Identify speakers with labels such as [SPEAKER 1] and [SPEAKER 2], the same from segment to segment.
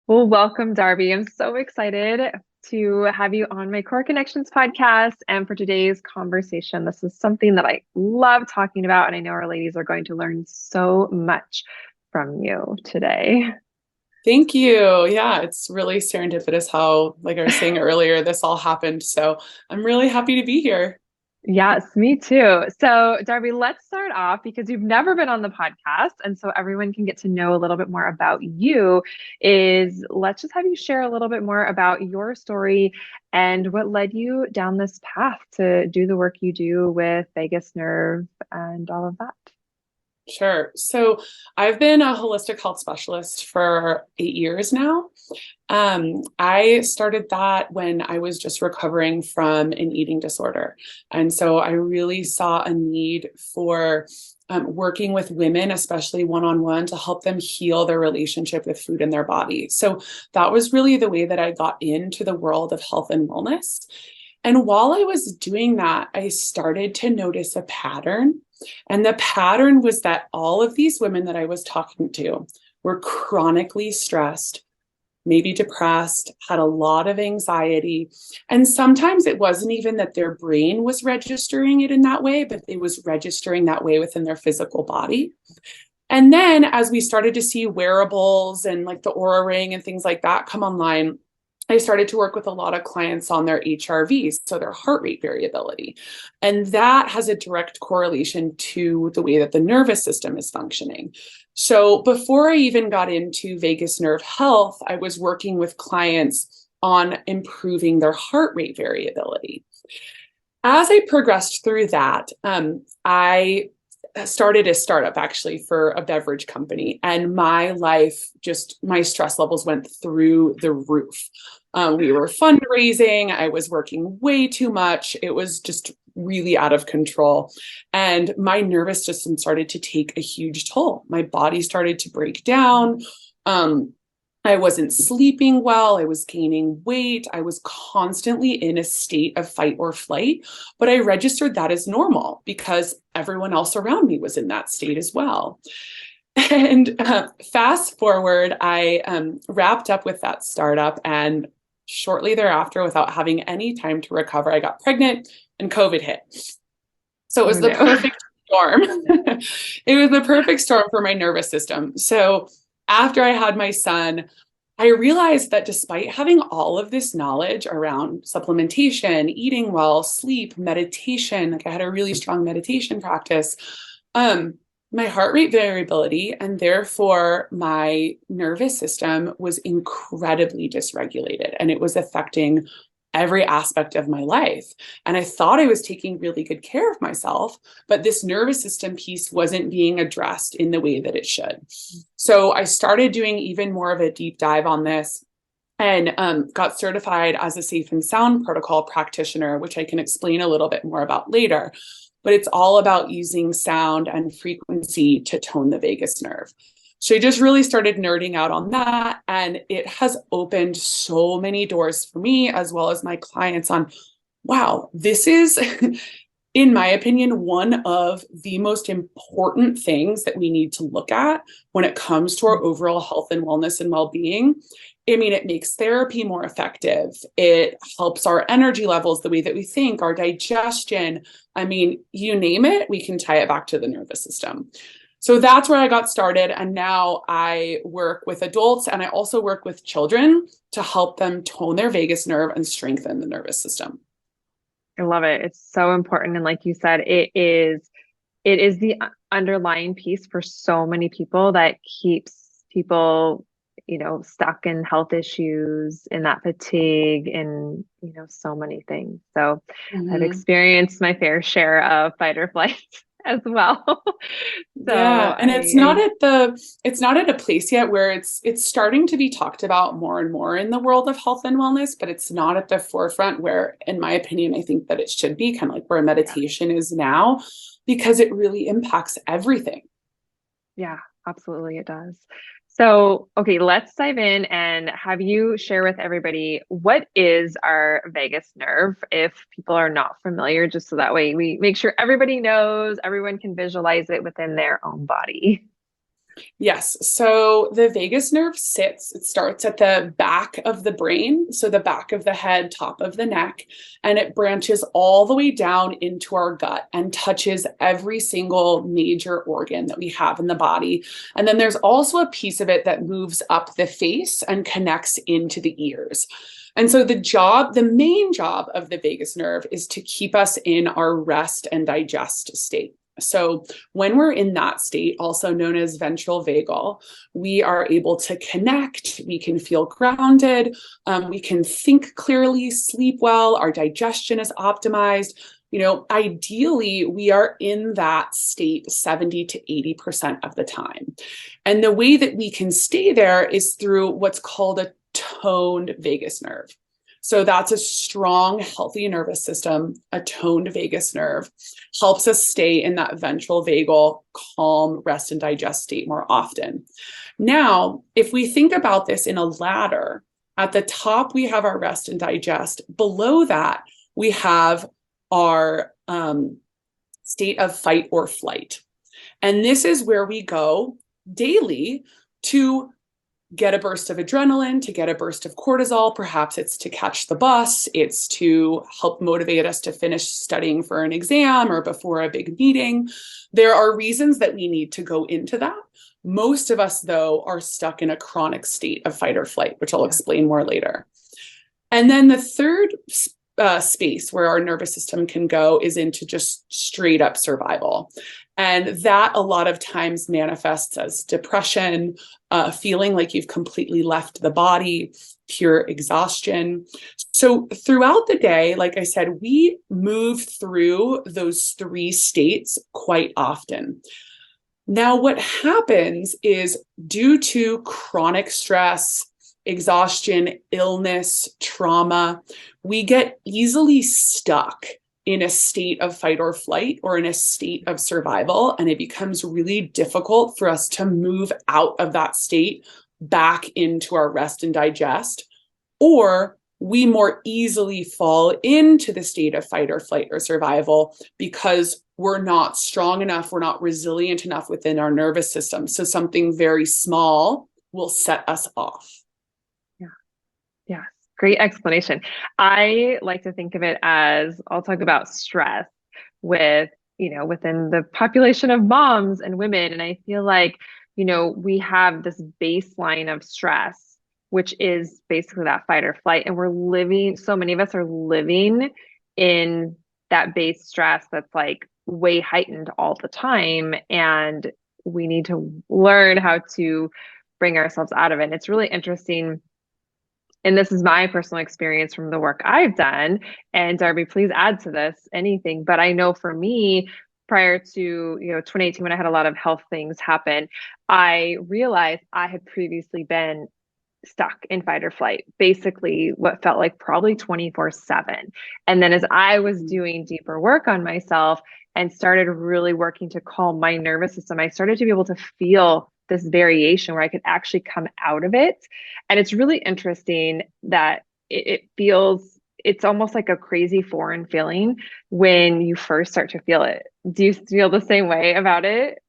[SPEAKER 1] Well, welcome, Darby. I'm so excited to have you on my Core Connections podcast. And for today's conversation, this is something that I love talking about. And I know our ladies are going to learn so much from you today.
[SPEAKER 2] Thank you. Yeah, it's really serendipitous how, like I was saying earlier, this all happened. So I'm really happy to be here.
[SPEAKER 1] Yes, me too. So, Darby, let's start off because you've never been on the podcast. And so everyone can get to know a little bit more about you. Let's just have you share a little bit more about your story and what led you down this path to do the work you do with vagus nerve and all of that.
[SPEAKER 2] Sure. So I've been a holistic health specialist for 8 years now. I started that when I was just recovering from an eating disorder. And so I really saw a need for working with women, especially one-on-one, to help them heal their relationship with food in their body. So that was really the way that I got into the world of health and wellness. And while I was doing that, I started to notice a pattern. And the pattern was that all of these women that I was talking to were chronically stressed, maybe depressed, had a lot of anxiety. And sometimes it wasn't even that their brain was registering it in that way, but it was registering that way within their physical body. And then as we started to see wearables and like the Aura Ring and things like that come online, I started to work with a lot of clients on their HRVs, so their heart rate variability. And that has a direct correlation to the way that the nervous system is functioning. So before I even got into vagus nerve health, I was working with clients on improving their heart rate variability. As I progressed through that, I started a startup actually for a beverage company, and my life, just my stress levels went through the roof. We were fundraising. I was working way too much. It was just really out of control. And my nervous system started to take a huge toll. My body started to break down. I wasn't sleeping well. I was gaining weight. I was constantly in a state of fight or flight, but I registered that as normal because everyone else around me was in that state as well. And fast forward, I wrapped up with that startup, and shortly thereafter, without having any time to recover, I got pregnant and COVID hit. So it
[SPEAKER 1] Oh,
[SPEAKER 2] was the
[SPEAKER 1] no.
[SPEAKER 2] perfect storm. It was the perfect storm for my nervous system. So after I had my son, I realized that despite having all of this knowledge around supplementation, eating well, sleep, meditation, like I had a really strong meditation practice, my heart rate variability and therefore my nervous system was incredibly dysregulated, and it was affecting every aspect of my life. And I thought I was taking really good care of myself, but this nervous system piece wasn't being addressed in the way that it should. So I started doing even more of a deep dive on this and got certified as a safe and sound protocol practitioner, which I can explain a little bit more about later. But it's all about using sound and frequency to tone the vagus nerve. So I just really started nerding out on that. And it has opened so many doors for me, as well as my clients, on wow, this is, in my opinion, one of the most important things that we need to look at when it comes to our overall health and wellness and well-being. I mean, it makes therapy more effective. It helps our energy levels, the way that we think, our digestion. I mean, you name it, we can tie it back to the nervous system. So that's where I got started. And now I work with adults and I also work with children to help them tone their vagus nerve and strengthen the nervous system.
[SPEAKER 1] I love it. It's so important. And like you said, it is the underlying piece for so many people that keeps people, stuck in health issues, in that fatigue, and, so many things. So I've
[SPEAKER 2] Mhm.
[SPEAKER 1] experienced my fair share of fight or flight as well. So
[SPEAKER 2] Yeah, and it's not at a place yet where it's starting to be talked about more and more in the world of health and wellness, but it's not at the forefront where, in my opinion, I think that it should be, kind of like where
[SPEAKER 1] yeah,
[SPEAKER 2] meditation is now, because it really impacts everything.
[SPEAKER 1] yeah, absolutely it does. So, okay, let's dive in and have you share with everybody what is our vagus nerve if people are not familiar, just so that way we make sure everybody knows, everyone can visualize it within their own body.
[SPEAKER 2] Yes. So the vagus nerve it starts at the back of the brain. So the back of the head, top of the neck, and it branches all the way down into our gut and touches every single major organ that we have in the body. And then there's also a piece of it that moves up the face and connects into the ears. And so the main job of the vagus nerve is to keep us in our rest and digest state. So when we're in that state, also known as ventral vagal, we are able to connect, we can feel grounded, we can think clearly, sleep well, our digestion is optimized. Ideally, we are in that state 70 to 80% of the time. And the way that we can stay there is through what's called a toned vagus nerve. So that's a strong, healthy nervous system. A toned vagus nerve helps us stay in that ventral vagal, calm, rest and digest state more often. Now, if we think about this in a ladder, at the top, we have our rest and digest. Below that, we have our state of fight or flight. And this is where we go daily to get a burst of adrenaline, to get a burst of cortisol. Perhaps it's to catch the bus. It's to help motivate us to finish studying for an exam or before a big meeting. There are reasons that we need to go into that. Most of us, though, are stuck in a chronic state of fight or flight, which I'll explain more later. And then the third space where our nervous system can go is into just straight up survival. And that a lot of times manifests as depression, feeling like you've completely left the body, pure exhaustion. So throughout the day, like I said, we move through those three states quite often. Now, what happens is due to chronic stress, exhaustion, illness, trauma, we get easily stuck in a state of fight or flight or in a state of survival. And it becomes really difficult for us to move out of that state back into our rest and digest, or we more easily fall into the state of fight or flight or survival because we're not strong enough, we're not resilient enough within our nervous system. So something very small will set us off.
[SPEAKER 1] Yeah, great explanation. I like to think of it as, I'll talk about stress with, within the population of moms and women. And I feel like, we have this baseline of stress, which is basically that fight or flight. And so many of us are living in that base stress that's like way heightened all the time. And we need to learn how to bring ourselves out of it. And it's really interesting. And this is my personal experience from the work I've done. And Darby, please add to this anything. But I know for me, prior to 2018, when I had a lot of health things happen, I realized I had previously been stuck in fight or flight, basically what felt like probably 24/7. And then as I was doing deeper work on myself and started really working to calm my nervous system, I started to be able to feel this variation where I could actually come out of it. And it's really interesting that it feels, it's almost like a crazy foreign feeling when you first start to feel it. Do you feel the same way about it?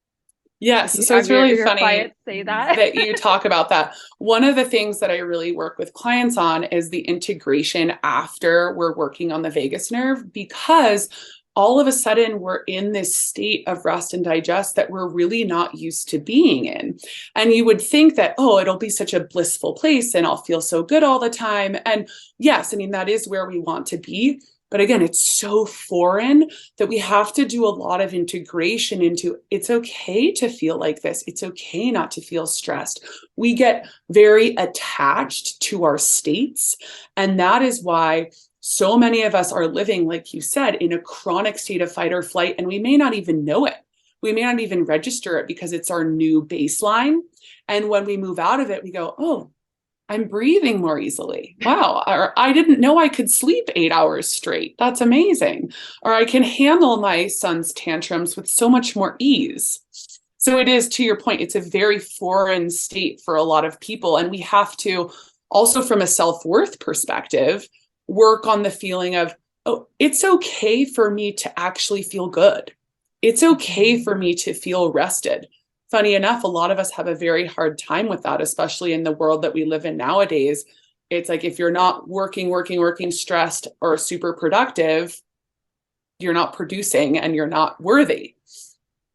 [SPEAKER 2] Yes. So it's really funny
[SPEAKER 1] clients say
[SPEAKER 2] that you talk about that. One of the things that I really work with clients on is the integration after we're working on the vagus nerve, because all of a sudden we're in this state of rest and digest that we're really not used to being in. And you would think that, oh, it'll be such a blissful place and I'll feel so good all the time. And yes, I mean, that is where we want to be. But again, it's so foreign that we have to do a lot of integration into it's okay to feel like this. It's okay not to feel stressed. We get very attached to our states. And that is why so many of us are living, like you said, in a chronic state of fight or flight, and we may not even know it. We may not even register it because it's our new baseline. And when we move out of it, we go, oh, I'm breathing more easily. Wow. Or I didn't know I could sleep 8 hours straight. That's amazing. Or I can handle my son's tantrums with so much more ease. So it is, to your point, it's a very foreign state for a lot of people. And we have to also, from a self-worth perspective, work on the feeling of, oh, it's okay for me to actually feel good. It's okay for me to feel rested. If funny enough, a lot of us have a very hard time with that, especially in the world that we live in nowadays. It's like if you're not working, stressed or super productive, you're not producing and you're not worthy.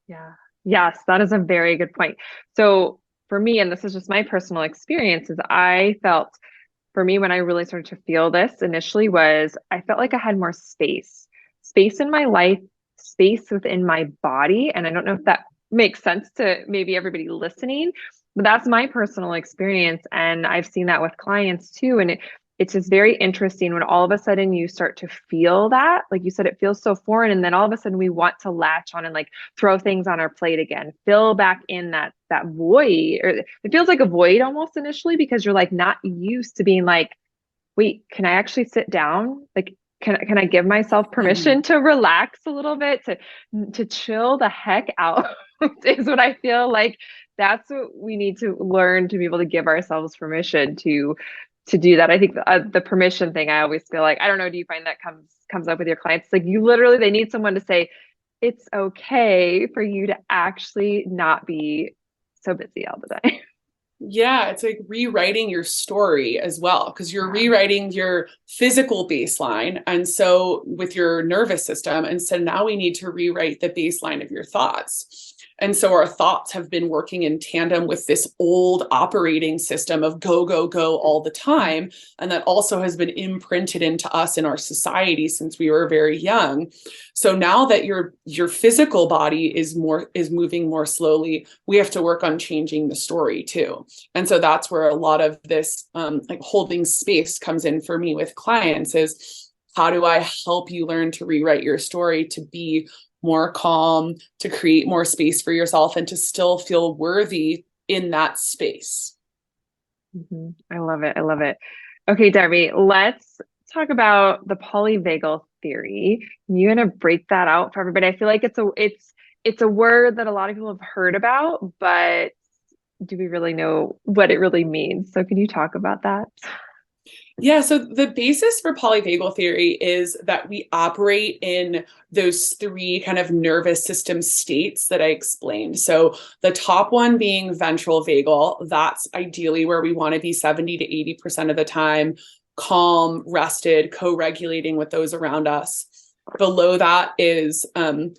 [SPEAKER 1] Yeah. Yes, that is a very good point. So for me, and this is just my personal experience, is I felt for me when I really started to feel this initially was I felt like I had more space in my life, space within my body. And I don't know if that makes sense to maybe everybody listening, but that's my personal experience. And I've seen that with clients too. And it's just very interesting when all of a sudden you start to feel that, like you said, it feels so foreign. And then all of a sudden we want to latch on and like throw things on our plate again, fill back in that void, or it feels like a void almost initially because you're like not used to being like, wait, can I actually sit down? Like, can I give myself permission to relax a little bit, to chill the heck out is what I feel like that's what we need to learn to be able to give ourselves permission to do that. I think the permission thing, I always feel like, I don't know, do you find that comes up with your clients? Like you literally, they need someone to say, it's okay for you to actually not be so busy all the time.
[SPEAKER 2] Yeah, it's like rewriting your story as well, because you're rewriting your physical baseline. And so with your nervous system, and so now we need to rewrite the baseline of your thoughts. And so our thoughts have been working in tandem with this old operating system of go, go, go all the time. And that also has been imprinted into us in our society since we were very young. So now that your physical body is moving more slowly, we have to work on changing the story too. And so that's where a lot of this like holding space comes in for me with clients is how do I help you learn to rewrite your story to be more calm, to create more space for yourself and to still feel worthy in that space.
[SPEAKER 1] I love it. I love it. Okay, Darby, let's talk about the polyvagal theory. You're gonna break that out for everybody. I feel like it's a word that a lot of people have heard about, but do we really know what it really means? So can you talk about that?
[SPEAKER 2] Yeah, so the basis for polyvagal theory is that we operate in those three kind of nervous system states that I explained. So the top one being ventral vagal, that's ideally where we want to be 70 to 80% of the time, calm, rested, co-regulating with those around us. Below that is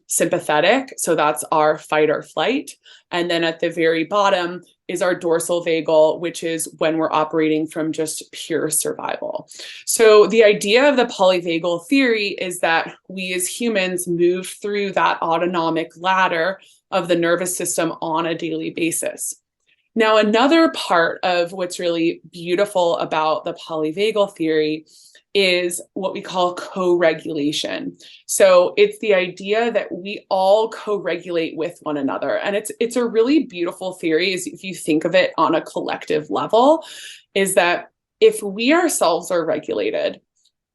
[SPEAKER 2] sympathetic. So that's our fight or flight. And then at the very bottom is our dorsal vagal, which is when we're operating from just pure survival. So the idea of the polyvagal theory is that we as humans move through that autonomic ladder of the nervous system on a daily basis. Now, another part of what's really beautiful about the polyvagal theory is what we call co-regulation. So it's the idea that we all co-regulate with one another. And it's a really beautiful theory is if you think of it on a collective level, is that if we ourselves are regulated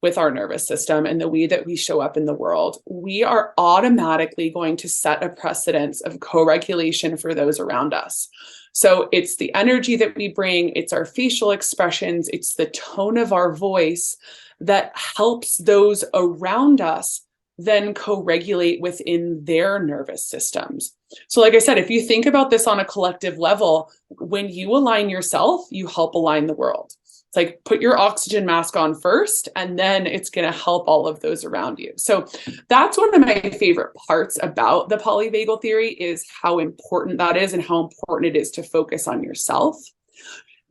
[SPEAKER 2] with our nervous system and the way that we show up in the world, we are automatically going to set a precedence of co-regulation for those around us. So it's the energy that we bring, it's our facial expressions, it's the tone of our voice that helps those around us then co-regulate within their nervous systems. So like I said, if you think about this on a collective level, when you align yourself, you help align the world. It's like put your oxygen mask on first, and then it's going to help all of those around you. So that's one of my favorite parts about the polyvagal theory is how important that is and how important it is to focus on yourself.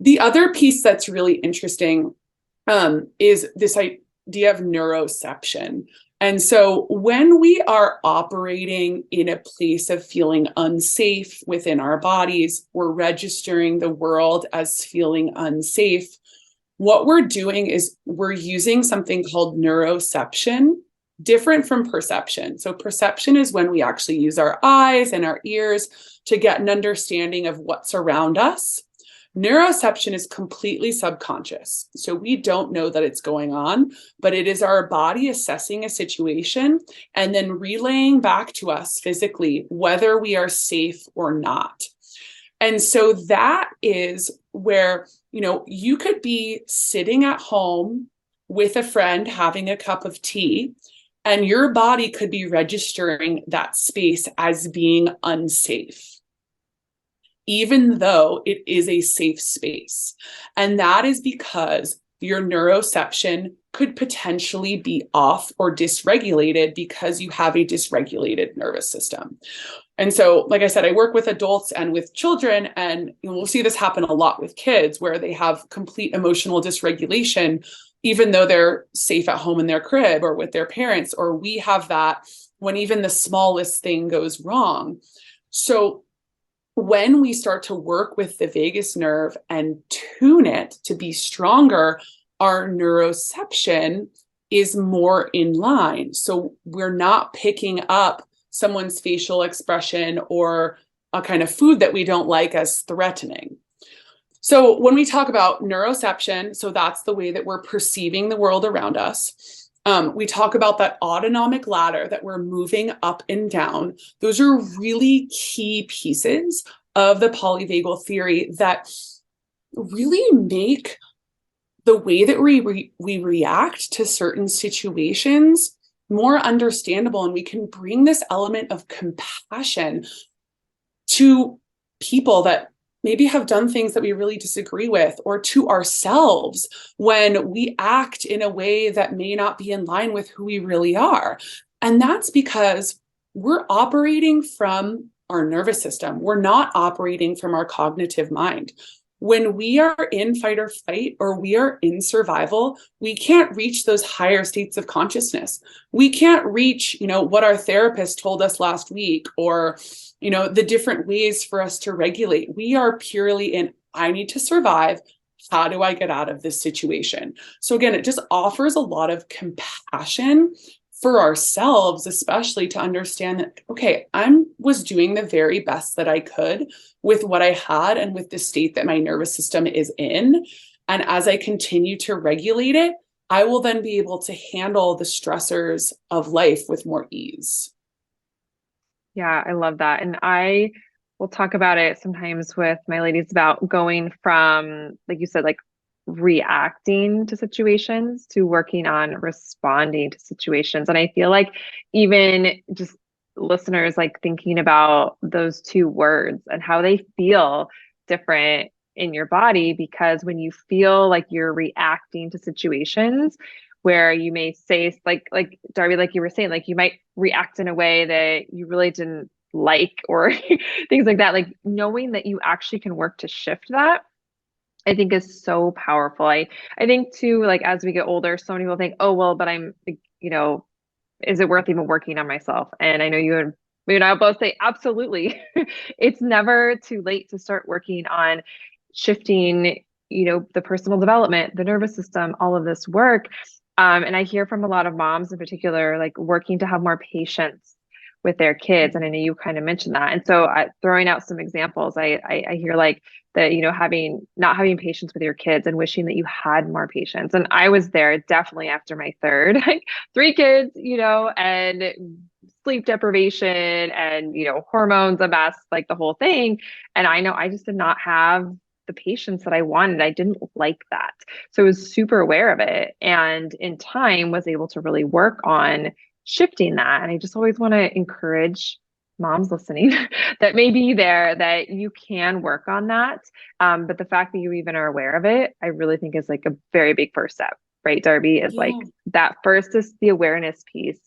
[SPEAKER 2] The other piece that's really interesting is this idea of neuroception. And so when we are operating in a place of feeling unsafe within our bodies, we're registering the world as feeling unsafe. What we're doing is we're using something called neuroception, different from perception. So perception is when we actually use our eyes and our ears to get an understanding of what's around us. Neuroception is completely subconscious. So we don't know that it's going on, but it is our body assessing a situation and then relaying back to us physically whether we are safe or not. And so that is where, you could be sitting at home with a friend having a cup of tea, and your body could be registering that space as being unsafe. even though it is a safe space. And that is because your neuroception could potentially be off or dysregulated because you have a dysregulated nervous system. And so, like I said, I work with adults and with children, and we'll see this happen a lot with kids where they have complete emotional dysregulation, even though they're safe at home in their crib or with their parents, or we have that when even the smallest thing goes wrong. So when we start to work with the vagus nerve and tune it to be stronger, our neuroception is more in line. So we're not picking up someone's facial expression or a kind of food that we don't like as threatening. So when we talk about neuroception, so that's the way that we're perceiving the world around us. We talk about that autonomic ladder that we're moving up and down. Those are really key pieces of the polyvagal theory that really make the way that we react to certain situations more understandable. And we can bring this element of compassion to people that maybe have done things that we really disagree with, or to ourselves when we act in a way that may not be in line with who we really are. And that's because we're operating from our nervous system. We're not operating from our cognitive mind. When we are in fight or flight, or we are in survival, we can't reach those higher states of consciousness. We can't reach, what our therapist told us last week, or the different ways for us to regulate. We are purely in, I need to survive. How do I get out of this situation? So again, it just offers a lot of compassion for ourselves, especially to understand that, okay, I was doing the very best that I could with what I had and with the state that my nervous system is in. And as I continue to regulate it, I will then be able to handle the stressors of life with more ease.
[SPEAKER 1] Yeah, I love that. And I will talk about it sometimes with my ladies about going from, like you said, like reacting to situations to working on responding to situations. And I feel like even just listeners like thinking about those two words and how they feel different in your body, because when you feel like you're reacting to situations where you may say like Darby, like you were saying, like you might react in a way that you really didn't like, or things like that, like knowing that you actually can work to shift that, I think is so powerful. I think too, like as we get older, so many people think, oh, well, but I'm, is it worth even working on myself? And I know you and I both say, absolutely. It's never too late to start working on shifting, the personal development, the nervous system, all of this work. And I hear from a lot of moms in particular, like working to have more patience with their kids. And I know you kind of mentioned that. And so throwing out some examples, I hear like that, not having patience with your kids and wishing that you had more patience. And I was there definitely after my third, like 3 kids, and sleep deprivation and, hormones, a mess, like the whole thing. And I know I just did not have the patience that I wanted. I didn't like that. So I was super aware of it. And in time was able to really work on shifting that. And I just always want to encourage moms listening that may be there, that you can work on that. But the fact that you even are aware of it, I really think is like a very big first step, right, Darby? Is like that first is the awareness piece.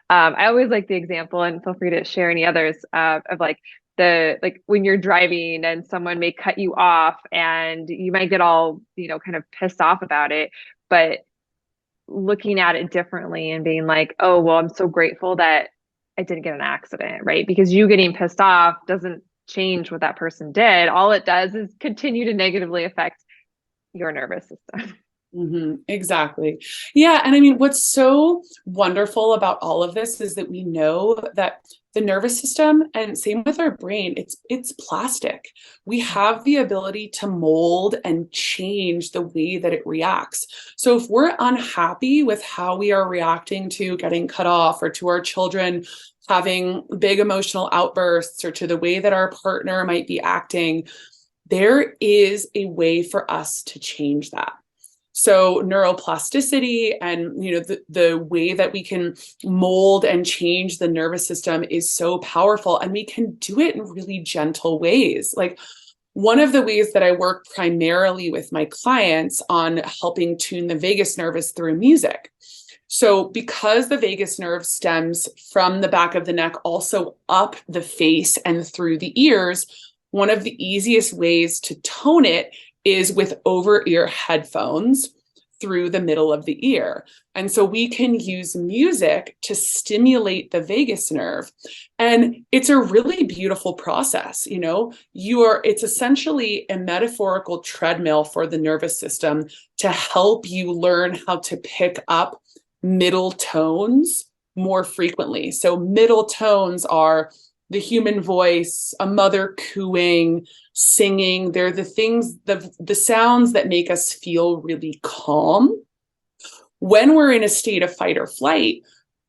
[SPEAKER 1] I always like the example, and feel free to share any others, of like when you're driving and someone may cut you off and you might get all, kind of pissed off about it, but looking at it differently and being like, oh, well, I'm so grateful that I didn't get an accident, right? Because you getting pissed off doesn't change what that person did. All it does is continue to negatively affect your nervous system.
[SPEAKER 2] Mm-hmm, exactly. Yeah. And I mean, what's so wonderful about all of this is that we know that the nervous system, and same with our brain, it's plastic. We have the ability to mold and change the way that it reacts. So if we're unhappy with how we are reacting to getting cut off, or to our children having big emotional outbursts, or to the way that our partner might be acting, there is a way for us to change that. So neuroplasticity and the way that we can mold and change the nervous system is so powerful, and we can do it in really gentle ways. Like one of the ways that I work primarily with my clients on helping tune the vagus nerve is through music. So because the vagus nerve stems from the back of the neck, also up the face and through the ears, one of the easiest ways to tone it is with over-ear headphones through the middle of the ear. And so we can use music to stimulate the vagus nerve. And it's a really beautiful process. It's essentially a metaphorical treadmill for the nervous system to help you learn how to pick up middle tones more frequently. So middle tones are the human voice, a mother cooing, singing. They're the things, the sounds that make us feel really calm. When we're in a state of fight or flight,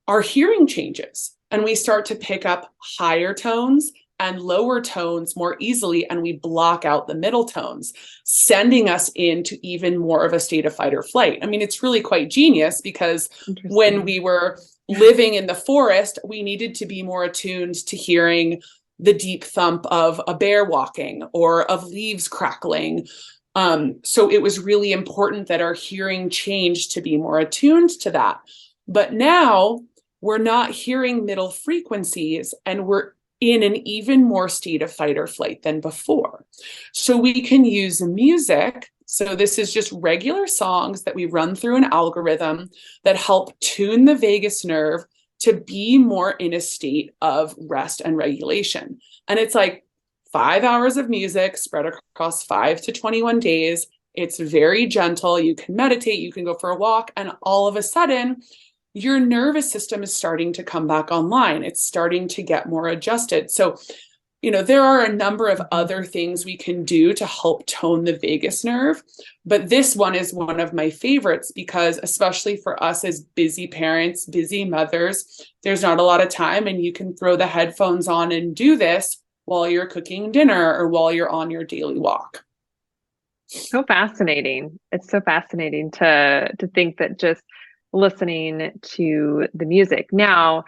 [SPEAKER 2] our hearing changes and we start to pick up higher tones and lower tones more easily, and we block out the middle tones, sending us into even more of a state of fight or flight. I mean, it's really quite genius because when we were living in the forest, we needed to be more attuned to hearing the deep thump of a bear walking or of leaves crackling. So it was really important that our hearing changed to be more attuned to that. But now we're not hearing middle frequencies, and we're in an even more state of fight or flight than before. So we can use music. So this is just regular songs that we run through an algorithm that help tune the vagus nerve to be more in a state of rest and regulation. And it's like 5 hours of music spread across 5 to 21 days. It's very gentle. You can meditate, you can go for a walk, and all of a sudden, your nervous system is starting to come back online. It's starting to get more adjusted. So, there are a number of other things we can do to help tone the vagus nerve, but this one is one of my favorites because, especially for us as busy parents, busy mothers, there's not a lot of time, and you can throw the headphones on and do this while you're cooking dinner or while you're on your daily walk.
[SPEAKER 1] So fascinating. It's so fascinating to think that just listening to the music. Now,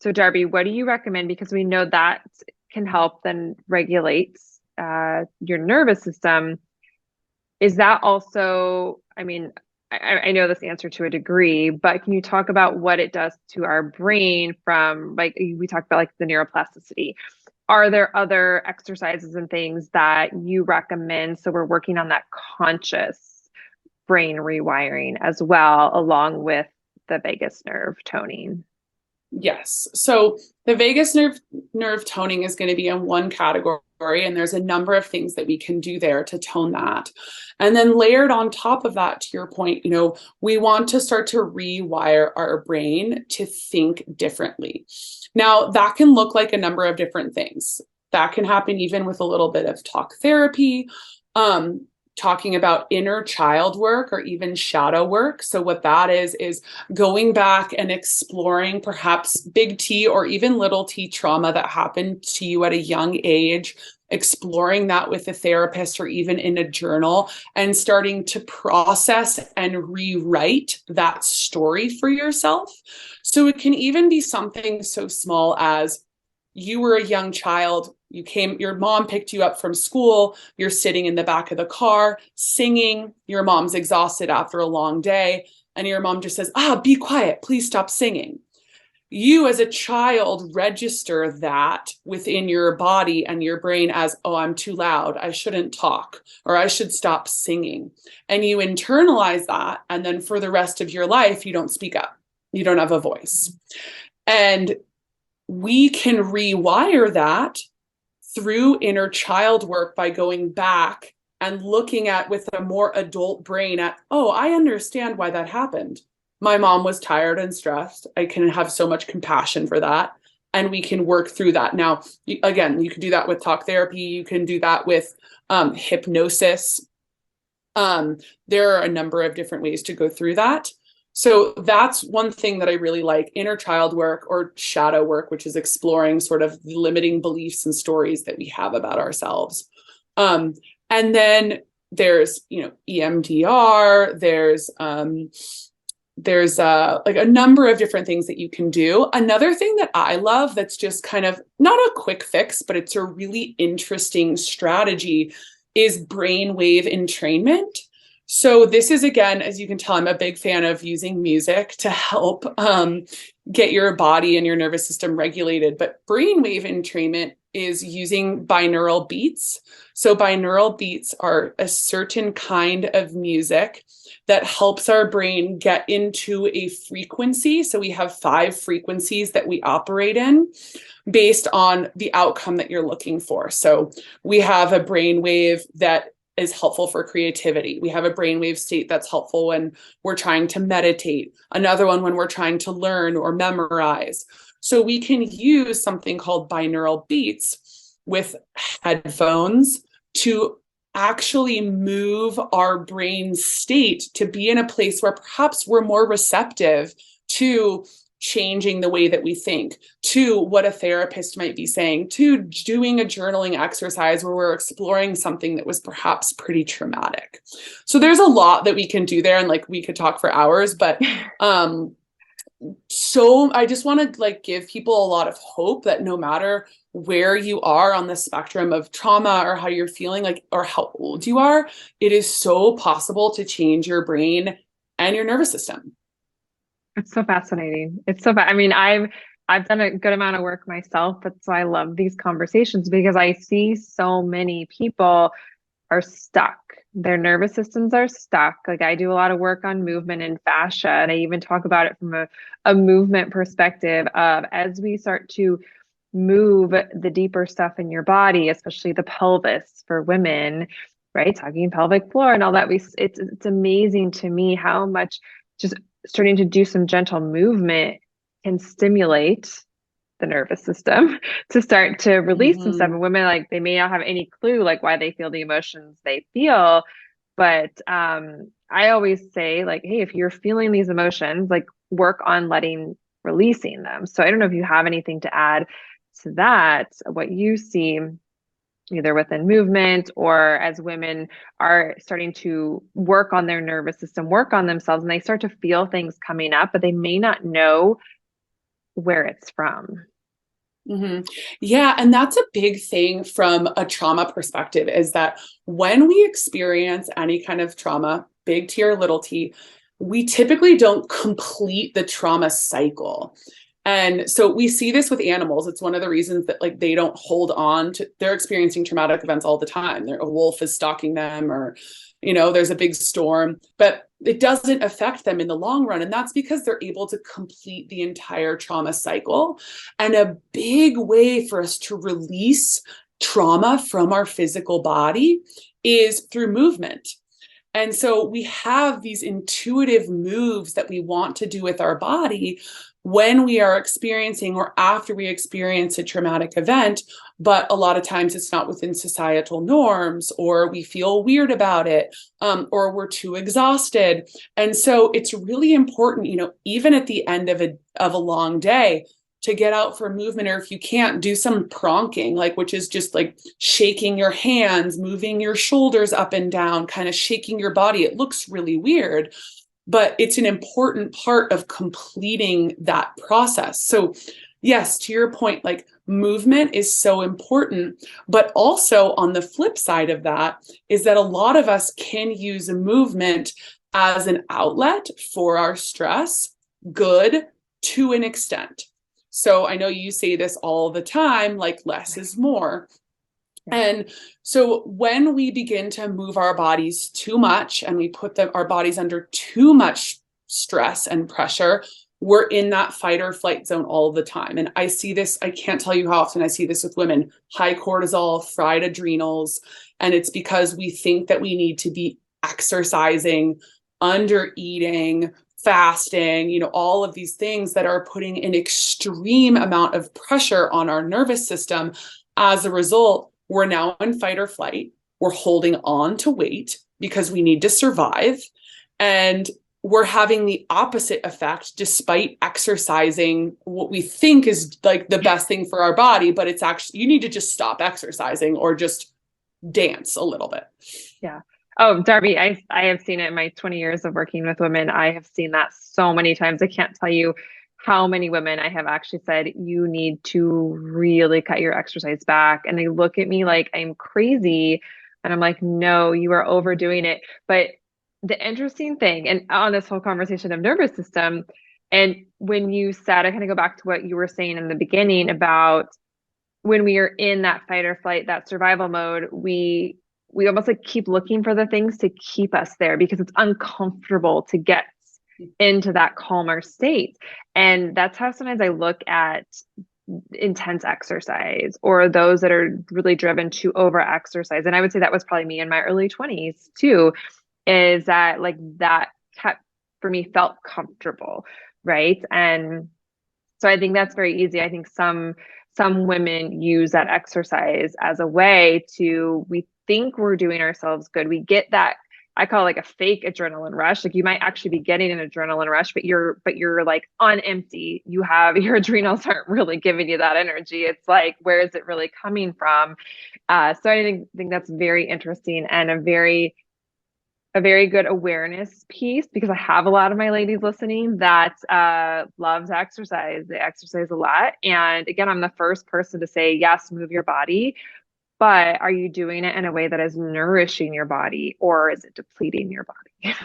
[SPEAKER 1] so Darby, what do you recommend? Because we know that can help then regulate your nervous system. Is that also, I mean, I know this answer to a degree, but can you talk about what it does to our brain from, like, we talked about like the neuroplasticity? Are there other exercises and things that you recommend? So we're working on that conscious brain rewiring as well, along with the vagus nerve toning.
[SPEAKER 2] Yes. So the vagus nerve toning is going to be in one category, and there's a number of things that we can do there to tone that. And then layered on top of that, to your point, we want to start to rewire our brain to think differently. Now, that can look like a number of different things. That can happen even with a little bit of talk therapy. Talking about inner child work or even shadow work. So what that is going back and exploring perhaps big T or even little t trauma that happened to you at a young age, exploring that with a therapist or even in a journal, and starting to process and rewrite that story for yourself. So it can even be something so small as you were a young child, your mom picked you up from school, you're sitting in the back of the car singing, your mom's exhausted after a long day, and your mom just says, be quiet, please stop singing. You as a child register that within your body and your brain as, I'm too loud, I shouldn't talk, or I should stop singing. And you internalize that, and then for the rest of your life, you don't speak up, you don't have a voice. And we can rewire that through inner child work by going back and looking at with a more adult brain at, I understand why that happened. My mom was tired and stressed. I can have so much compassion for that. And we can work through that. Now, again, you can do that with talk therapy. You can do that with hypnosis. There are a number of different ways to go through that. So that's one thing that I really like, inner child work or shadow work, which is exploring sort of the limiting beliefs and stories that we have about ourselves. And then there's, EMDR, there's there's like a number of different things that you can do. Another thing that I love that's just kind of not a quick fix, but it's a really interesting strategy is brainwave entrainment. So this is, again, as you can tell, I'm a big fan of using music to help get your body and your nervous system regulated. But brainwave entrainment is using binaural beats. So binaural beats are a certain kind of music that helps our brain get into a frequency. So we have 5 frequencies that we operate in based on the outcome that you're looking for. So we have a brainwave that is helpful for creativity. We have a brainwave state that's helpful when we're trying to meditate. Another one when we're trying to learn or memorize. So we can use something called binaural beats with headphones to actually move our brain state to be in a place where perhaps we're more receptive to changing the way that we think, to what a therapist might be saying, to doing a journaling exercise where we're exploring something that was perhaps pretty traumatic. So there's a lot that we can do there, and like we could talk for hours, but so I just want to like give people a lot of hope that no matter where you are on the spectrum of trauma or how you're feeling, like, or how old you are, it is so possible to change your brain and your nervous system.
[SPEAKER 1] It's so fascinating. It's so, I mean, I've done a good amount of work myself, but so I love these conversations because I see so many people are stuck. Their nervous systems are stuck. Like I do a lot of work on movement and fascia, and I even talk about it from a movement perspective of as we start to move the deeper stuff in your body, especially the pelvis for women, right? Talking pelvic floor and all that. It's amazing to me how much just starting to do some gentle movement can stimulate the nervous system to start to release some stuff. And women, like they may not have any clue like why they feel the emotions they feel. But I always say like, hey, if you're feeling these emotions, like work on releasing them. So I don't know if you have anything to add to that, what you see either within movement or as women are starting to work on their nervous system, work on themselves, and they start to feel things coming up, but they may not know where it's from.
[SPEAKER 2] Mm-hmm. Yeah, and that's a big thing from a trauma perspective is that when we experience any kind of trauma, big T or little t, we typically don't complete the trauma cycle. And so we see this with animals. It's one of the reasons that like they don't hold on to, they're experiencing traumatic events all the time. A wolf is stalking them, or, you know, there's a big storm, but it doesn't affect them in the long run. And that's because they're able to complete the entire trauma cycle. And a big way for us to release trauma from our physical body is through movement. And so we have these intuitive moves that we want to do with our body when we are experiencing or after we experience a traumatic event, but a lot of times it's not within societal norms, or we feel weird about it, or we're too exhausted. And so it's really important, you know, even at the end of a long day, to get out for movement, or if you can't, do some pronking, like, which is just like shaking your hands, moving your shoulders up and down, kind of shaking your body. It looks really weird, but it's an important part of completing that process. So yes, to your point, like movement is so important, but also on the flip side of that is that a lot of us can use movement as an outlet for our stress, good to an extent. So I know you say this all the time, like less is more. And so when we begin to move our bodies too much and we put our bodies under too much stress and pressure, we're in that fight or flight zone all the time. And I see this, I can't tell you how often I see this with women, high cortisol, fried adrenals. And it's because we think that we need to be exercising, under eating, fasting, you know, all of these things that are putting an extreme amount of pressure on our nervous system. As a result, we're now in fight or flight. We're holding on to weight because we need to survive. And we're having the opposite effect despite exercising what we think is like the best thing for our body. But it's actually, you need to just stop exercising or just dance a little bit.
[SPEAKER 1] Yeah. Oh, Darby, I have seen it in my 20 years of working with women. I have seen that so many times. I can't tell you how many women I have actually said, you need to really cut your exercise back. And they look at me like I'm crazy. And I'm like, no, you are overdoing it. But the interesting thing, and on this whole conversation of nervous system, and when you said, I kind of go back to what you were saying in the beginning about when we are in that fight or flight, that survival mode, we almost like keep looking for the things to keep us there because it's uncomfortable to get into that calmer state. And that's how sometimes I look at intense exercise or those that are really driven to over exercise. And I would say that was probably me in my early 20s too, is that like that kept for me felt comfortable, right? And so I think that's very easy. I think some women use that exercise as a way to, we think we're doing ourselves good. We get that, I call it like a fake adrenaline rush. Like you might actually be getting an adrenaline rush, but you're like on empty. You have your adrenals aren't really giving you that energy. It's like, where is it really coming from? So I think that's very interesting and a very good awareness piece because I have a lot of my ladies listening that loves exercise. They exercise a lot. And again, I'm the first person to say, yes, move your body, but are you doing it in a way that is nourishing your body or is it depleting your body?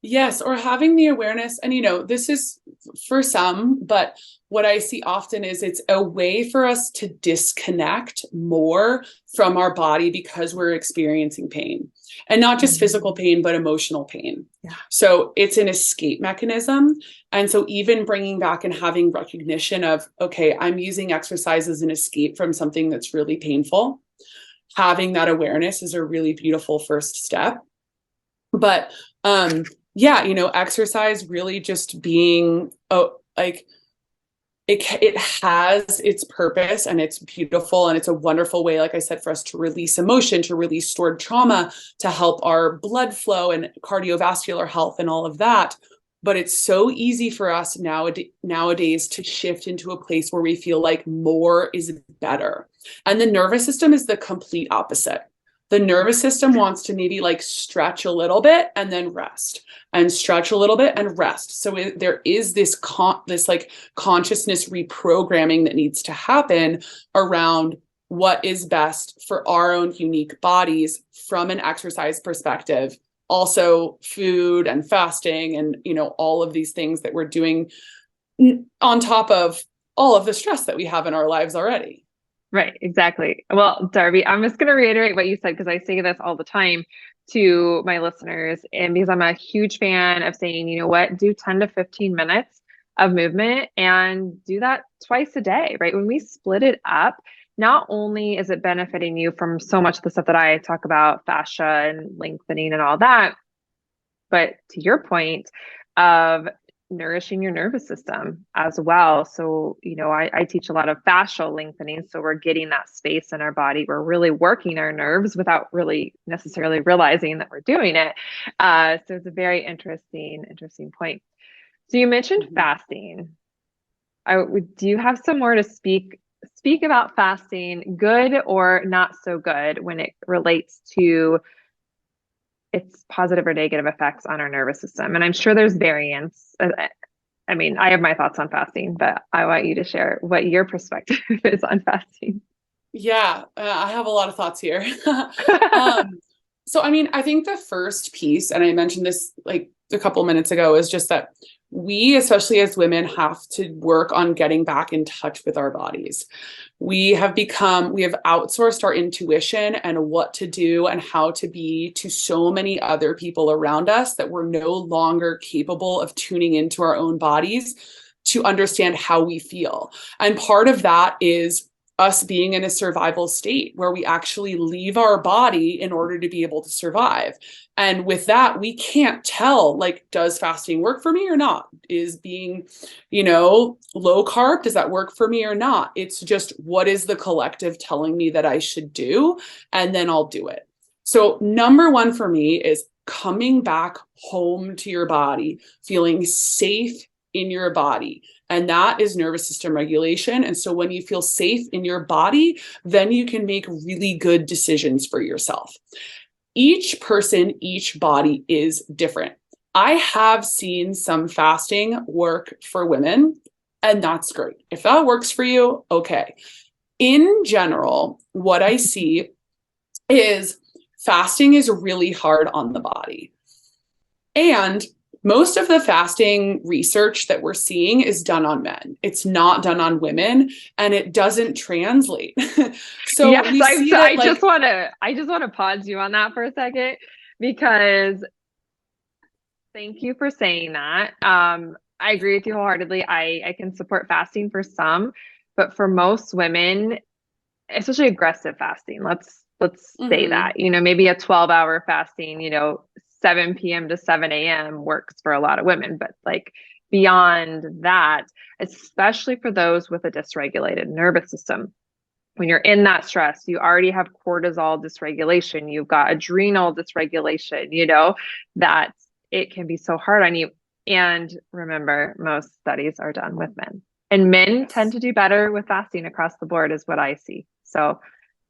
[SPEAKER 2] Yes, or having the awareness. And, this is for some, but what I see often is it's a way for us to disconnect more from our body because we're experiencing pain and not just physical pain, but emotional pain.
[SPEAKER 1] Yeah.
[SPEAKER 2] So it's an escape mechanism. And so even bringing back and having recognition of, okay, I'm using exercise as an escape from something that's really painful. Having that awareness is a really beautiful first step. But, yeah, exercise really just being like it has its purpose and it's beautiful and it's a wonderful way, like I said, for us to release emotion, to release stored trauma, to help our blood flow and cardiovascular health and all of that. But it's so easy for us nowadays to shift into a place where we feel like more is better. And the nervous system is the complete opposite. The nervous system wants to maybe like stretch a little bit and then rest and stretch a little bit and rest. So there is this like consciousness reprogramming that needs to happen around what is best for our own unique bodies from an exercise perspective. Also food and fasting and, all of these things that we're doing on top of all of the stress that we have in our lives already.
[SPEAKER 1] Right, exactly. Well, Darby, I'm just going to reiterate what you said because I say this all the time to my listeners. And because I'm a huge fan of saying, you know what, do 10 to 15 minutes of movement and do that twice a day, right? When we split it up, not only is it benefiting you from so much of the stuff that I talk about, fascia and lengthening and all that, but to your point of nourishing your nervous system as well. So, I teach a lot of fascial lengthening. So we're getting that space in our body. We're really working our nerves without really necessarily realizing that we're doing it. So it's a very interesting point. So you mentioned fasting. Do you have some more to speak about fasting, good or not so good when it relates to its positive or negative effects on our nervous system? And I'm sure there's variance. I mean, I have my thoughts on fasting, but I want you to share what your perspective is on fasting.
[SPEAKER 2] Yeah, I have a lot of thoughts here. So, I think the first piece, and I mentioned this like a couple minutes ago, is just that we, especially as women, have to work on getting back in touch with our bodies. We have outsourced our intuition and what to do and how to be to so many other people around us that we're no longer capable of tuning into our own bodies to understand how we feel. And part of that is us being in a survival state where we actually leave our body in order to be able to survive. And with that, we can't tell, like, does fasting work for me or not? Is being, low carb, does that work for me or not? It's just, what is the collective telling me that I should do? And then I'll do it. So number one for me is coming back home to your body, feeling safe in your body. And that is nervous system regulation. And so when you feel safe in your body, then you can make really good decisions for yourself. each person, each body is different. I have seen some fasting work for women, and that's great. If that works for you, okay. In general, what I see is fasting is really hard on the body. And most of the fasting research that we're seeing is done on men. It's not done on women, and it doesn't translate. So
[SPEAKER 1] Yes,
[SPEAKER 2] we see that, like,
[SPEAKER 1] I just want to pause you on that for a second, because thank you for saying that. I agree with you wholeheartedly. I can support fasting for some, but for most women, especially aggressive fasting, let's say
[SPEAKER 2] mhm.
[SPEAKER 1] that, maybe a 12-hour fasting, 7 p.m. to 7 a.m. works for a lot of women, but like beyond that, especially for those with a dysregulated nervous system, when you're in that stress, you already have cortisol dysregulation, you've got adrenal dysregulation, that it can be so hard on you. And remember, most studies are done with men, and men tend
[SPEAKER 2] Yes.
[SPEAKER 1] to do better with fasting across the board, is what I see. So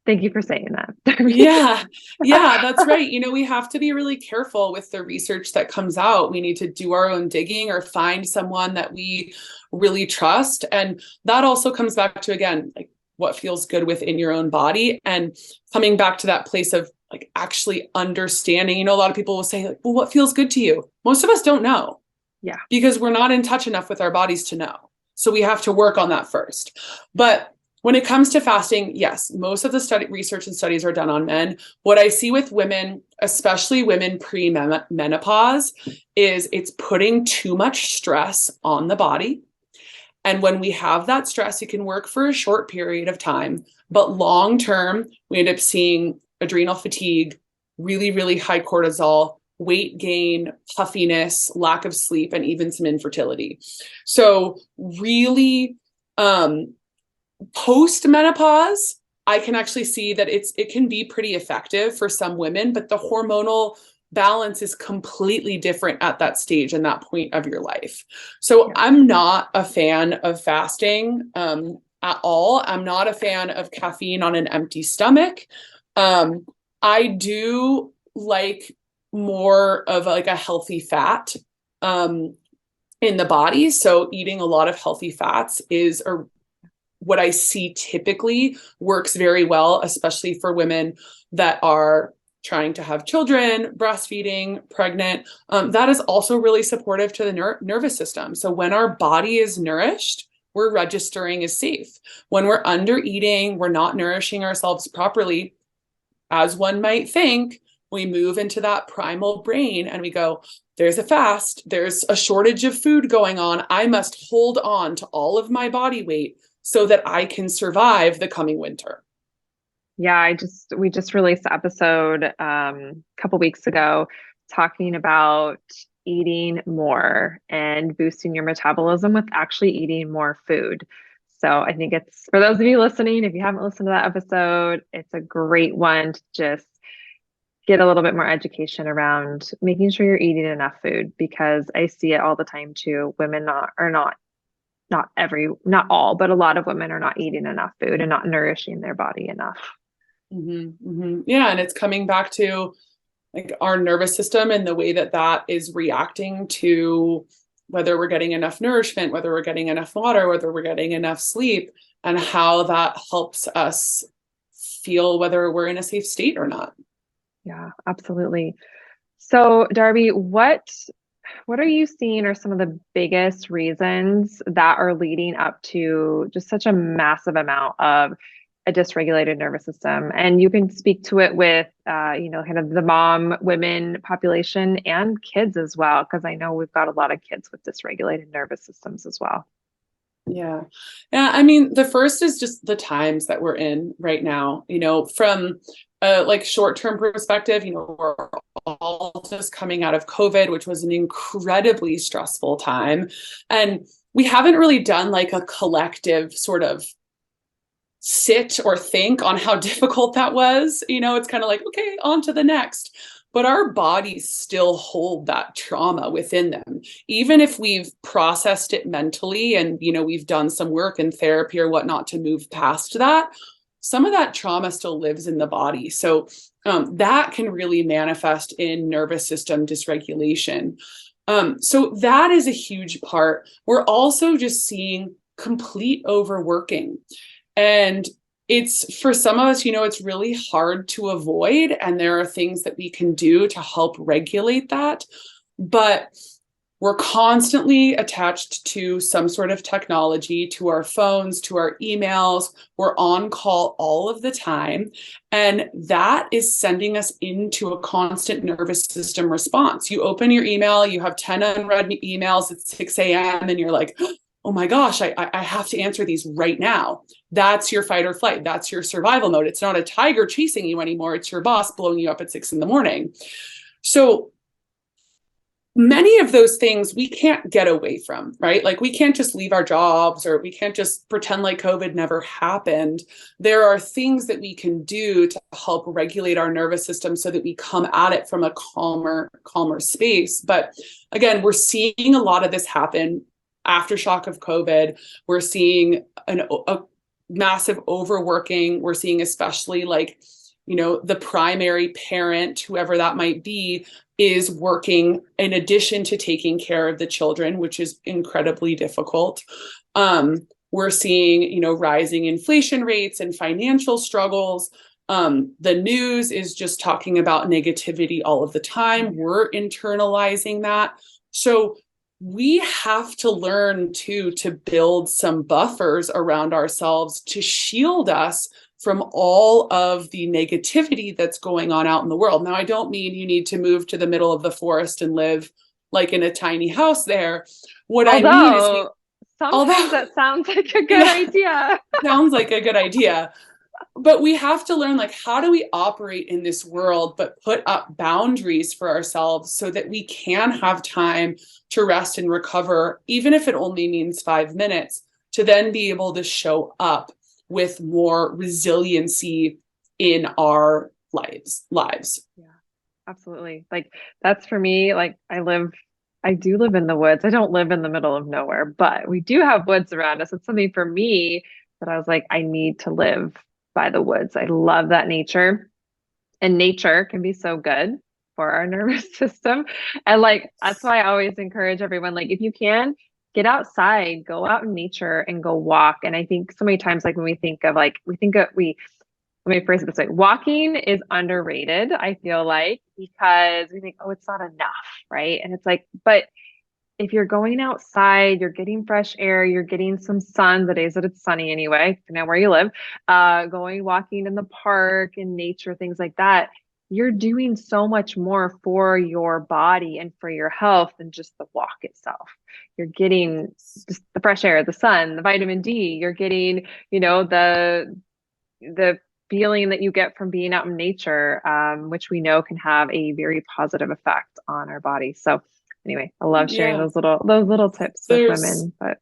[SPEAKER 1] thank you for saying that, Darby.
[SPEAKER 2] Yeah, yeah, that's right. We have to be really careful with the research that comes out. We need to do our own digging or find someone that we really trust. And that also comes back to, again, like what feels good within your own body, and coming back to that place of like actually understanding. A lot of people will say, like, well, what feels good to you? Most of us don't know,
[SPEAKER 1] Yeah.
[SPEAKER 2] because we're not in touch enough with our bodies to know. So we have to work on that first. But when it comes to fasting, yes, most of the research and studies are done on men. What I see with women, especially women pre-menopause, is it's putting too much stress on the body. And when we have that stress, it can work for a short period of time, but long term, we end up seeing adrenal fatigue, really, really high cortisol, weight gain, puffiness, lack of sleep, and even some infertility. So really, post menopause, I can actually see that it can be pretty effective for some women, but the hormonal balance is completely different at that stage and that point of your life. So
[SPEAKER 1] Yeah.
[SPEAKER 2] I'm not a fan of fasting at all. I'm not a fan of caffeine on an empty stomach. I do like more of like a healthy fat in the body. So eating a lot of healthy fats is what I see typically works very well, especially for women that are trying to have children, breastfeeding, pregnant. That is also really supportive to the nervous system. So when our body is nourished, we're registering as safe. When we're under eating, we're not nourishing ourselves properly, as one might think, we move into that primal brain and we go, there's a fast, there's a shortage of food going on. I must hold on to all of my body weight so that I can survive the coming winter.
[SPEAKER 1] Yeah, we just released an episode a couple weeks ago talking about eating more and boosting your metabolism with actually eating more food. So I think it's, for those of you listening, if you haven't listened to that episode, it's a great one to just get a little bit more education around making sure you're eating enough food, because I see it all the time too. Women not all, but a lot of women are not eating enough food and not nourishing their body enough.
[SPEAKER 2] Mm-hmm, mm-hmm. Yeah, and it's coming back to like our nervous system and the way that that is reacting to whether we're getting enough nourishment, whether we're getting enough water, whether we're getting enough sleep, and how that helps us feel whether we're in a safe state or not.
[SPEAKER 1] Yeah, absolutely. So, Darby, what are you seeing are some of the biggest reasons that are leading up to just such a massive amount of a dysregulated nervous system? And you can speak to it with, kind of the mom, women population and kids as well, because I know we've got a lot of kids with dysregulated nervous systems as well.
[SPEAKER 2] Yeah. Yeah. I mean, the first is just the times that we're in right now, from a like short-term perspective, we're all just coming out of COVID, which was an incredibly stressful time. And we haven't really done like a collective sort of sit or think on how difficult that was. It's kind of like, okay, on to the next. But our bodies still hold that trauma within them. Even if we've processed it mentally and, we've done some work in therapy or whatnot to move past that, some of that trauma still lives in the body. So that can really manifest in nervous system dysregulation. So that is a huge part. We're also just seeing complete overworking. And it's, for some of us, it's really hard to avoid. And there are things that we can do to help regulate that. But we're constantly attached to some sort of technology, to our phones, to our emails. We're on call all of the time. And that is sending us into a constant nervous system response. You open your email, you have 10 unread emails at 6 a.m. and you're like, oh my gosh, I have to answer these right now. That's your fight or flight. That's your survival mode. It's not a tiger chasing you anymore. It's your boss blowing you up at 6 a.m. So many of those things we can't get away from, right? Like we can't just leave our jobs, or we can't just pretend like COVID never happened. There are things that we can do to help regulate our nervous system so that we come at it from a calmer space. But again, we're seeing a lot of this happen aftershock of COVID. We're seeing a massive overworking. We're seeing especially the primary parent, whoever that might be, is working in addition to taking care of the children, which is incredibly difficult. We're seeing, rising inflation rates and financial struggles. The news is just talking about negativity all of the time. We're internalizing that. So we have to learn to build some buffers around ourselves to shield us from all of the negativity that's going on out in the world. Now, I don't mean you need to move to the middle of the forest and live like in a tiny house there. Although
[SPEAKER 1] sometimes that sounds like a good idea.
[SPEAKER 2] Sounds like a good idea. But we have to learn, how do we operate in this world, but put up boundaries for ourselves so that we can have time to rest and recover, even if it only means 5 minutes, to then be able to show up with more resiliency in our lives.
[SPEAKER 1] Yeah, absolutely. That's for me. I do live in the woods. I don't live in the middle of nowhere, but we do have woods around us. It's something for me that I was like, I need to live by the woods. I love that nature, and nature can be so good for our nervous system. And that's why I always encourage everyone, if you can, get outside, go out in nature and go walk. And I think so many times, when we think of let me phrase it this way, walking is underrated, I feel like, because we think, oh, it's not enough, right? And it's but if you're going outside, you're getting fresh air, you're getting some sun, the days that it's sunny anyway, depending on where you live, walking in the park and nature, things like that, you're doing so much more for your body and for your health than just the walk itself. You're getting just the fresh air, the sun, the vitamin D, you're getting, the feeling that you get from being out in nature, which we know can have a very positive effect on our body. So anyway, I love sharing those little tips with women. But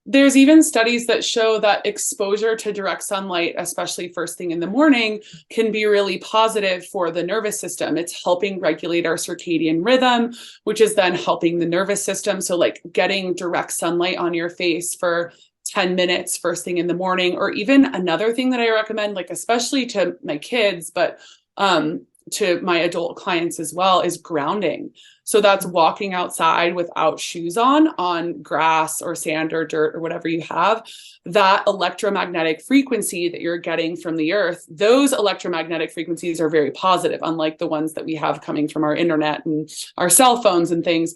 [SPEAKER 2] there's even studies that show that exposure to direct sunlight, especially first thing in the morning, can be really positive for the nervous system. It's helping regulate our circadian rhythm, which is then helping the nervous system. So getting direct sunlight on your face for 10 minutes first thing in the morning, or even another thing that I recommend, especially to my kids, but to my adult clients as well, is grounding. So that's walking outside without shoes on grass or sand or dirt or whatever you have. That electromagnetic frequency that you're getting from the earth, those electromagnetic frequencies are very positive, unlike the ones that we have coming from our internet and our cell phones and things,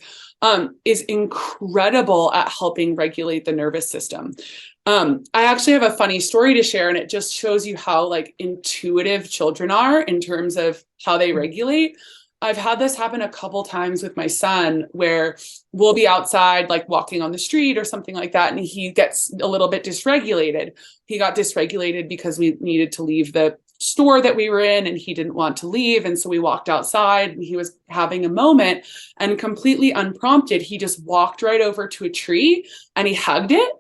[SPEAKER 2] is incredible at helping regulate the nervous system. I actually have a funny story to share, and it just shows you how intuitive children are in terms of how they regulate. I've had this happen a couple times with my son, where we'll be outside, walking on the street or something like that, and he gets a little bit dysregulated. He got dysregulated because we needed to leave the store that we were in, and he didn't want to leave. And so we walked outside, and he was having a moment, and completely unprompted, he just walked right over to a tree and he hugged it.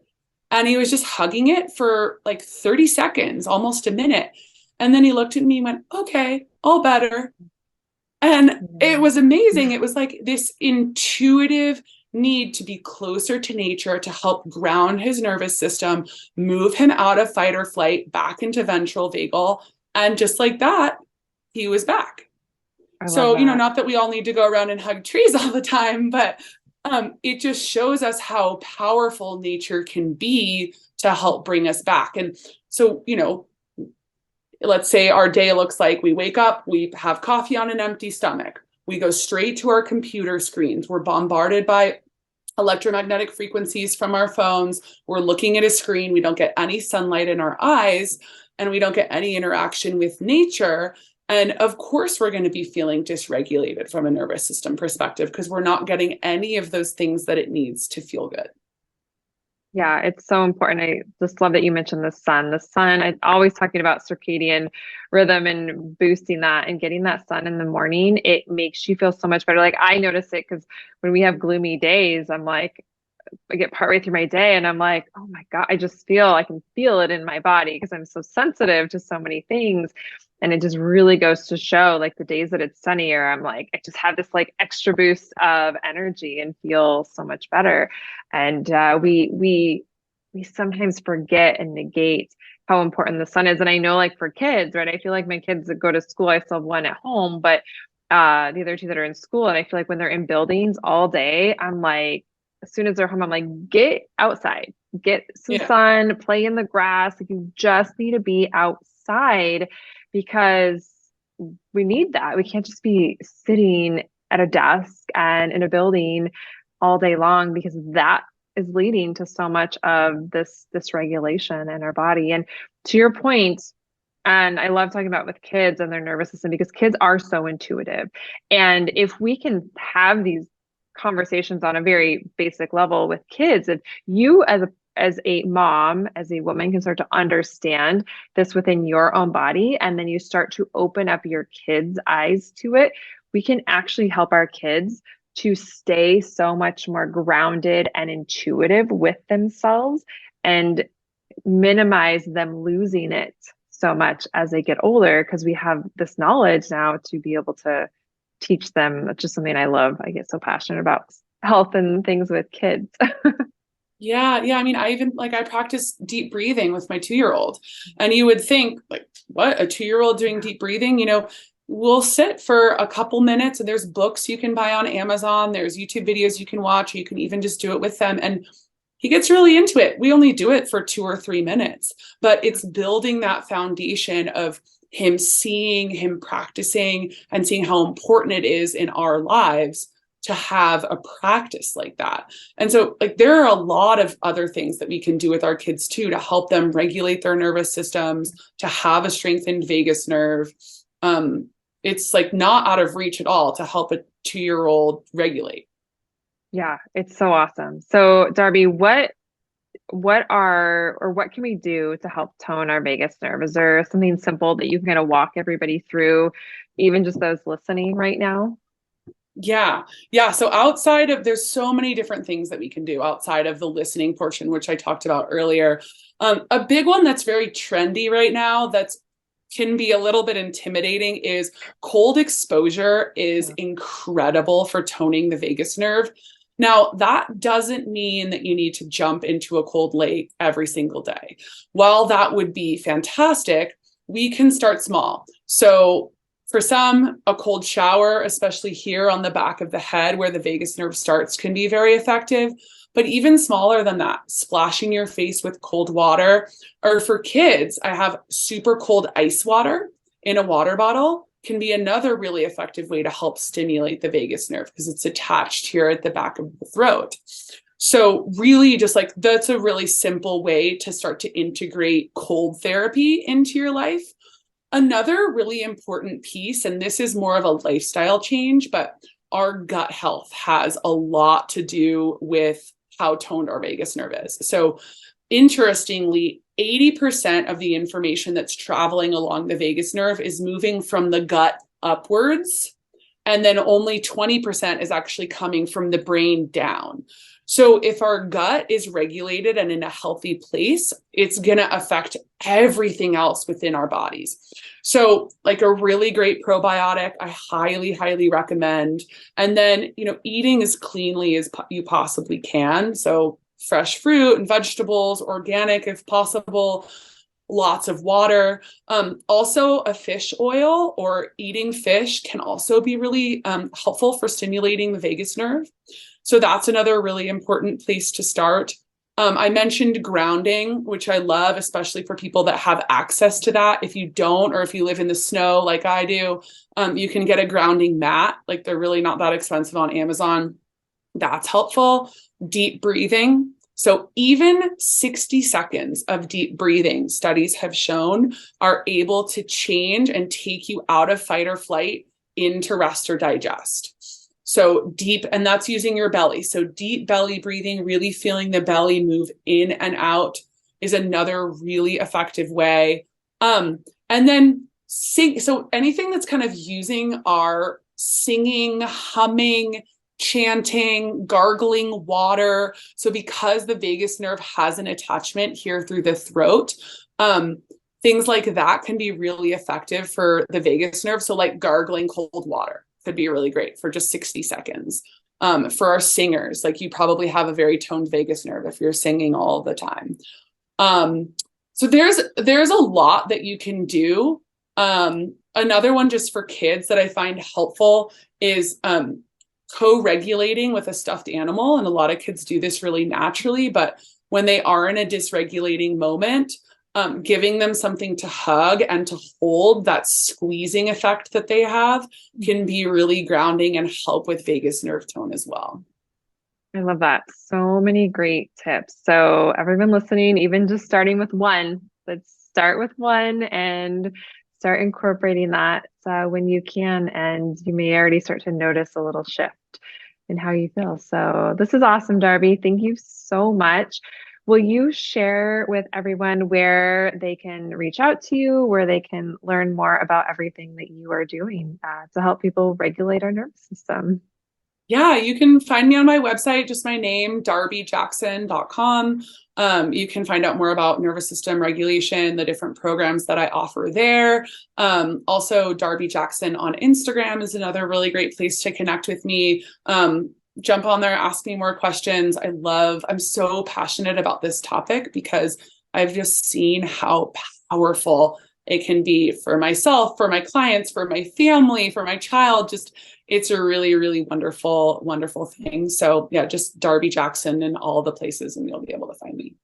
[SPEAKER 2] And he was just hugging it for 30 seconds, almost a minute. And then he looked at me and went, okay, all better. And it was amazing. It was this intuitive need to be closer to nature to help ground his nervous system, move him out of fight or flight back into ventral vagal. And just like that, he was back.
[SPEAKER 1] I love
[SPEAKER 2] So,
[SPEAKER 1] that.
[SPEAKER 2] not that we all need to go around and hug trees all the time, but it just shows us how powerful nature can be to help bring us back. And so, let's say our day looks like we wake up, we have coffee on an empty stomach, we go straight to our computer screens, we're bombarded by electromagnetic frequencies from our phones, we're looking at a screen, we don't get any sunlight in our eyes, and we don't get any interaction with nature. And of course, we're going to be feeling dysregulated from a nervous system perspective because we're not getting any of those things that it needs to feel good.
[SPEAKER 1] Yeah, it's so important. I just love that you mentioned the sun. The sun, I'm always talking about circadian rhythm and boosting that and getting that sun in the morning. It makes you feel so much better. Like I notice it because when we have gloomy days, I'm like, I get partway through my day and I'm like, oh my God, I can feel it in my body because I'm so sensitive to so many things. And it just really goes to show like the days that it's sunnier, I'm like, I just have this like extra boost of energy and feel so much better. And we sometimes forget and negate how important the sun is. And I know like for kids, right? I feel like my kids that go to school, I still have one at home, but the other two that are in school. And I feel like when they're in buildings all day, I'm like, as soon as they're home, I'm like, get outside, get some
[SPEAKER 2] Yeah.
[SPEAKER 1] sun, play in the grass. Like you just need to be outside because we need that. We can't just be sitting at a desk and in a building all day long because that is leading to so much of this regulation in our body. And to your point, and I love talking about with kids and their nervous system because kids are so intuitive. And if we can have these conversations on a very basic level with kids, if you as a mom, as a woman can start to understand this within your own body, and then you start to open up your kids' eyes to it, we can actually help our kids to stay so much more grounded and intuitive with themselves and minimize them losing it so much as they get older because we have this knowledge now to be able to teach them. That's just something I love. I get so passionate about health and things with kids.
[SPEAKER 2] Yeah, yeah. I mean, I practice deep breathing with my 2-year-old. And you would think, like, what, a 2-year-old doing deep breathing? We'll sit for a couple minutes and there's books you can buy on Amazon, there's YouTube videos you can watch, or you can even just do it with them. And he gets really into it. We only do it for 2 or 3 minutes, but it's building that foundation of him seeing, him practicing, and seeing how important it is in our lives to have a practice like that. And so like there are a lot of other things that we can do with our kids too to help them regulate their nervous systems, to have a strengthened vagus nerve. It's like not out of reach at all to help a 2-year-old regulate.
[SPEAKER 1] Yeah, it's so awesome. So Darby, what can we do to help tone our vagus nerve? Is there something simple that you can kind of walk everybody through, even just those listening right now?
[SPEAKER 2] Yeah. So there's so many different things that we can do outside of the listening portion, which I talked about earlier. A big one that's very trendy right now that's can be a little bit intimidating is cold exposure is incredible for toning the vagus nerve. Now, that doesn't mean that you need to jump into a cold lake every single day. While that would be fantastic, we can start small. So for some, a cold shower, especially here on the back of the head where the vagus nerve starts, can be very effective. But even smaller than that, splashing your face with cold water, or for kids, I have super cold ice water in a water bottle can be another really effective way to help stimulate the vagus nerve because it's attached here at the back of the throat. So really just like that's a really simple way to start to integrate cold therapy into your life. Another really important piece, and this is more of a lifestyle change, but our gut health has a lot to do with how toned our vagus nerve is. So interestingly, 80% of the information that's traveling along the vagus nerve is moving from the gut upwards. And then only 20% is actually coming from the brain down. So if our gut is regulated and in a healthy place, it's going to affect everything else within our bodies. So like a really great probiotic, I highly, highly recommend. And then, eating as cleanly as you possibly can. So fresh fruit and vegetables, organic if possible. lots of water. Also, a fish oil or eating fish can also be really helpful for stimulating the vagus nerve. So that's another really important place to start. I mentioned grounding, which I love, especially for people that have access to that. If you don't, or if you live in the snow like I do, you can get a grounding mat. Like they're really not that expensive on Amazon. That's helpful. Deep breathing. So even 60 seconds of deep breathing, studies have shown, are able to change and take you out of fight or flight into rest or digest. So deep, and that's using your belly. So deep belly breathing, really feeling the belly move in and out is another really effective way. And then sing. So anything that's kind of using our singing, humming, chanting, gargling water. So because the vagus nerve has an attachment here through the throat, things like that can be really effective for the vagus nerve. So like gargling cold water could be really great for just 60 seconds. For our singers, like you probably have a very toned vagus nerve if you're singing all the time. So there's a lot that you can do. Another one just for kids that I find helpful is co-regulating with a stuffed animal. And a lot of kids do this really naturally, but when they are in a dysregulating moment, giving them something to hug and to hold, that squeezing effect that they have can be really grounding and help with vagus nerve tone as well.
[SPEAKER 1] I love that. So many great tips. So everyone listening, even just starting with one, let's start with one and start incorporating that when you can, and you may already start to notice a little shift in how you feel. So this is awesome, Darby. Thank you so much. Will you share with everyone where they can reach out to you, where they can learn more about everything that you are doing to help people regulate our nervous system?
[SPEAKER 2] Yeah, you can find me on my website, just my name, darbyjackson.com. You can find out more about nervous system regulation, the different programs that I offer there. Also, Darby Jackson on Instagram is another really great place to connect with me. Jump on there, ask me more questions. I'm so passionate about this topic because I've just seen how powerful it can be for myself, for my clients, for my family, for my child. Just, it's a really, really wonderful, wonderful thing. So yeah, just Darby Jackson in all the places and you'll be able to find me.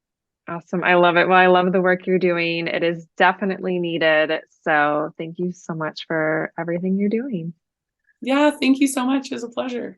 [SPEAKER 1] Awesome. I love it. Well, I love the work you're doing. It is definitely needed. So thank you so much for everything you're doing.
[SPEAKER 2] Yeah, thank you so much. It was a pleasure.